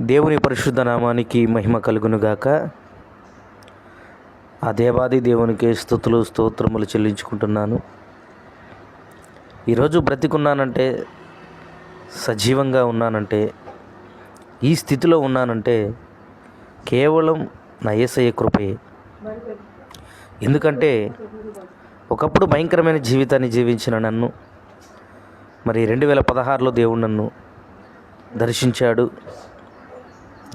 దేవుని పరిశుద్ధ నామానికి మహిమ కలుగునుగాక. ఆ దేవాది దేవునికి స్తుతులు స్తోత్రములు చెల్లించుకుంటున్నాను. ఈరోజు బ్రతికున్నానంటే, సజీవంగా ఉన్నానంటే, ఈ స్థితిలో ఉన్నానంటే కేవలం నా యేసయ్య కృపయే. ఎందుకంటే ఒకప్పుడు భయంకరమైన జీవితాన్ని జీవించిన నన్ను 2016లో దేవుడు నన్ను దర్శించాడు.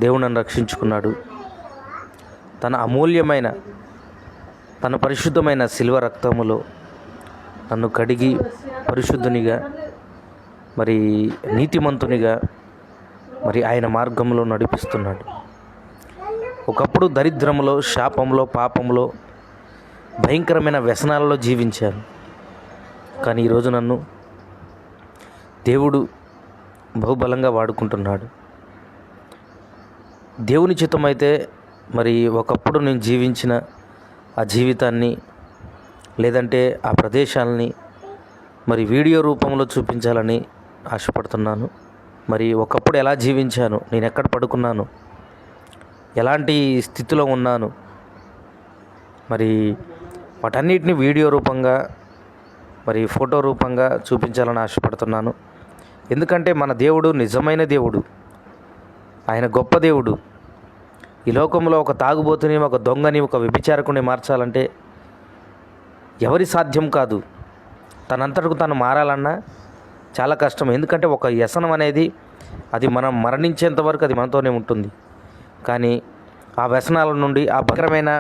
దేవుడు నన్ను రక్షించుకున్నాడు. తన అమూల్యమైన, తన పరిశుద్ధమైన శిల్వ రక్తములో నన్ను కడిగి పరిశుద్ధునిగా, నీతిమంతునిగా ఆయన మార్గంలో నడిపిస్తున్నాడు. ఒకప్పుడు దరిద్రంలో, శాపంలో, పాపంలో, భయంకరమైన వ్యసనాలలో జీవించాను. కానీ ఈరోజు నన్ను దేవుడు బహుబలంగా వాడుకుంటున్నాడు. దేవుని చిత్తమైతే ఒకప్పుడు నేను జీవించిన ఆ జీవితాన్ని, లేదంటే ఆ ప్రదేశాలని వీడియో రూపంలో చూపించాలని ఆశపడుతున్నాను. ఒకప్పుడు ఎలా జీవించాను, నేను ఎక్కడ పడుకున్నాను, ఎలాంటి స్థితిలో ఉన్నాను, వాటన్నిటిని వీడియో రూపంగా ఫోటో రూపంగా చూపించాలని ఆశపడుతున్నాను. ఎందుకంటే మన దేవుడు నిజమైన దేవుడు. ఆయన గొప్ప దేవుడు. ఈ లోకంలో ఒక తాగుబోతుని, ఒక దొంగని, ఒక వ్యభిచారకుని మార్చాలంటే ఎవరి సాధ్యం కాదు. తనంతటకు తను మారాలన్నా చాలా కష్టం. ఎందుకంటే ఒక వ్యసనం అనేది అది మనం మరణించేంత వరకు అది మనతోనే ఉంటుంది. కానీ ఆ వ్యసనాల నుండి, ఆ భయంకరమైన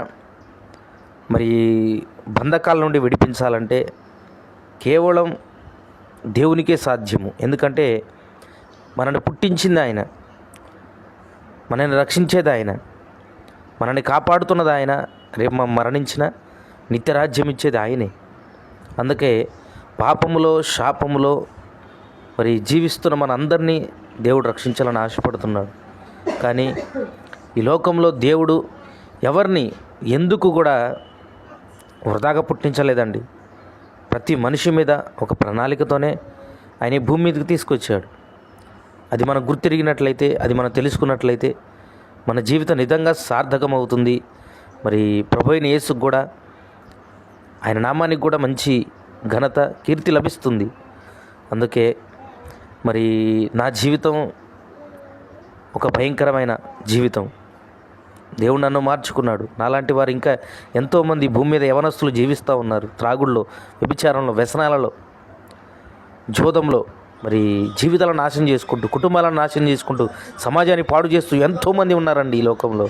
బంధకాల నుండి విడిపించాలంటే కేవలం దేవునికే సాధ్యము. ఎందుకంటే మనల్ని పుట్టించింది ఆయన, మనల్ని రక్షించేది ఆయన, మనల్ని కాపాడుతున్నది ఆయన, రేపు మనం మరణించిన నిత్యరాజ్యం ఇచ్చేది ఆయనే. అందుకే పాపములో, శాపములో జీవిస్తున్న మన అందరినీ దేవుడు రక్షించాలని ఆశపడుతున్నాడు. కానీ ఈ లోకంలో దేవుడు ఎవరిని ఎందుకు కూడా వృధాగా పుట్టించలేదండి. ప్రతి మనిషి మీద ఒక ప్రణాళికతోనే ఆయన భూమి మీదకి తీసుకొచ్చాడు. అది మనం గుర్తిరిగినట్లయితే, అది మనం తెలుసుకున్నట్లయితే మన జీవితం నిజంగా సార్థకమవుతుంది. ప్రభు అయిన యేసుకు కూడా, ఆయన నామానికి కూడా మంచి ఘనత, కీర్తి లభిస్తుంది. అందుకే నా జీవితం ఒక భయంకరమైన జీవితం. దేవుడు నన్ను మార్చుకున్నాడు. నాలాంటి వారు ఇంకా ఎంతోమంది భూమి మీద యవనస్తులు జీవిస్తూ ఉన్నారు. త్రాగుల్లో, వ్యభిచారంలో, వ్యసనాలలో, జోదంలో జీవితాలను నాశనం చేసుకుంటూ, కుటుంబాలను నాశనం చేసుకుంటూ, సమాజాన్ని పాడు చేస్తూ ఎంతోమంది ఉన్నారండి ఈ లోకంలో.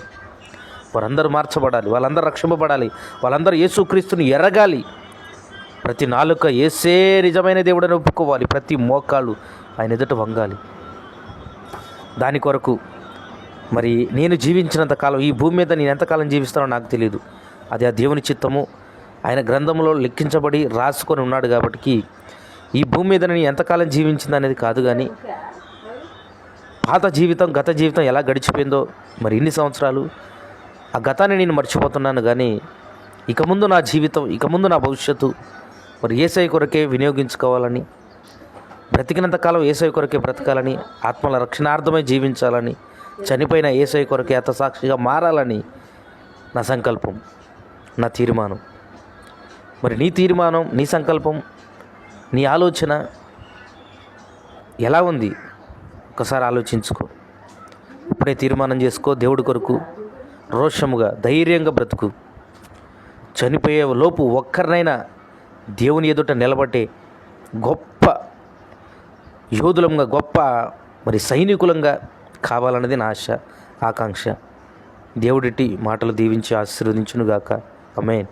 వారందరూ మార్చబడాలి, వాళ్ళందరూ రక్షింపబడాలి, వాళ్ళందరూ యేసుక్రీస్తుని ఎరగాలి. ప్రతి నాలుక యేసే నిజమైన దేవుడని ఒప్పుకోవాలి. ప్రతి మోకాళ్ళు ఆయన ఎదుట వంగాలి. దాని కొరకు నేను జీవించినంత కాలం, ఈ భూమి మీద నేను ఎంతకాలం జీవిస్తానో నాకు తెలియదు. అది ఆ దేవుని చిత్తము. ఆయన గ్రంథంలో లెక్కించబడి రాసుకొని ఉన్నాడు. కాబట్టి ఈ భూమి మీద నేను ఎంతకాలం జీవించింది అనేది కాదు, కానీ పాత జీవితం, గత జీవితం ఎలా గడిచిపోయిందో ఇన్ని సంవత్సరాలు ఆ గతాన్ని నేను మర్చిపోతున్నాను. కానీ ఇక ముందు నా జీవితం, ఇక ముందు నా భవిష్యత్తు యేసయ్య కొరకే వినియోగించుకోవాలని, బ్రతికినంత కాలం యేసయ్య కొరకే బ్రతకాలని, ఆత్మల రక్షణార్థమై జీవించాలని, చనిపోయిన యేసయ్య కొరకే హతసాక్షిగా మారాలని నా సంకల్పం, నా తీర్మానం. నీ తీర్మానం, నీ సంకల్పం, నీ ఆలోచన ఎలా ఉంది ఒకసారి ఆలోచించుకో. ఇప్పుడే తీర్మానం చేసుకో. దేవుడి కొరకు రోషముగా, ధైర్యంగా బ్రతుకు. చనిపోయే లోపు ఒక్కరినైనా దేవుని ఎదుట నిలబట్టే గొప్ప యోధులంగా, గొప్ప సైనికులంగా కావాలన్నది నా ఆశ, ఆకాంక్ష. దేవుడిటి మాటలు దీవించి ఆశీర్వదించునుగాక. ఆమేన్.